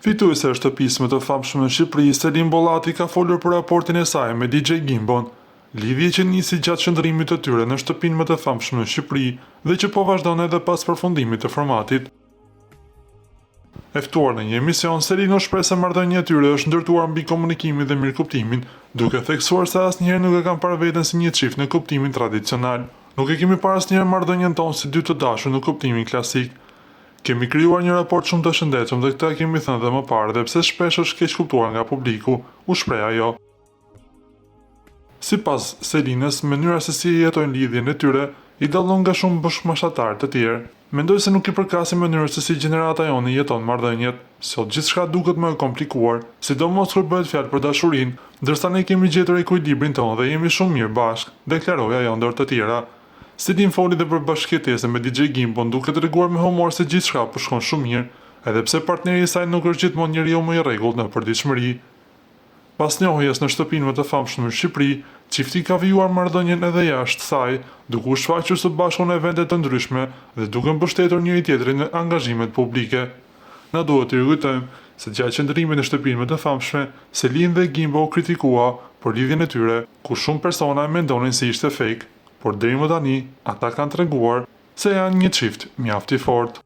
Fituese e shtëpisë më të famshme në Shqipëri, Selin Bollati ka folur për raportin e saj me DJ Gimbon, lidhje që nisi gjatë qëndrimit të tyre në shtëpinë më të famshme në Shqipëri dhe që po vazhdon edhe pas përfundimit të formatit. E ftuar në një emision, Selin u shpreh se marrëdhënia e tyre është ndërtuar mbi komunikimin dhe mirëkuptimin, duke theksuar se asnjëherë nuk e kanë parë veten si një çift në kuptimin tradicional. Nuk e kemi parë asnjëherë marrëdhënien tonë si dy të dashur në kuptimin klasik. Kemi krijuar një raport shumë të shëndetshëm dhe këtë kemi thënë edhe më parë, dhe pse shpesh është keq kuptuar nga publiku, u shpreh ajo. Sipas Selinës, mënyra se si jetojnë lidhjen e tyre i dallon nga shumë bashkëmashatarë të tjerë. Mendoj se nuk i përkasin mënyrës se si gjenerata jone jeton marrëdhëniet, sot gjithçka duket më e komplikuar, sidomos kur bëhet fjalë për dashurinë, ndërsa ne kemi gjetur ekuilibrin tonë dhe jemi shumë mirë bashkë, deklaroi ajo ndër të tjera. Selin foli dhe për bashkëjetesën me DJ Gimbon, duke treguar me humor se gjithçka po shkon shumë mirë, edhe pse partneri i saj nuk është gjithmonë njeriu më i rregullt në përditshmëri. Pas njohjes në shtëpinë më të famshme në Shqipëri, çifti ka vijuar marrëdhënien edhe jashtë saj, duke u shfaqur së bashku në evente të ndryshme dhe duke mbështetur njëri tjetrin në angazhimet publike. Na duhet të rikujtojmë se gjatë qëndrimit në shtëpinë më të famshme, Selin dhe Gimbo kritikua për lidhjen e tyre, ku shumë persona e mendonin se ishte fake, por deri më tani ata kanë treguar se janë një çift mjaft i fortë.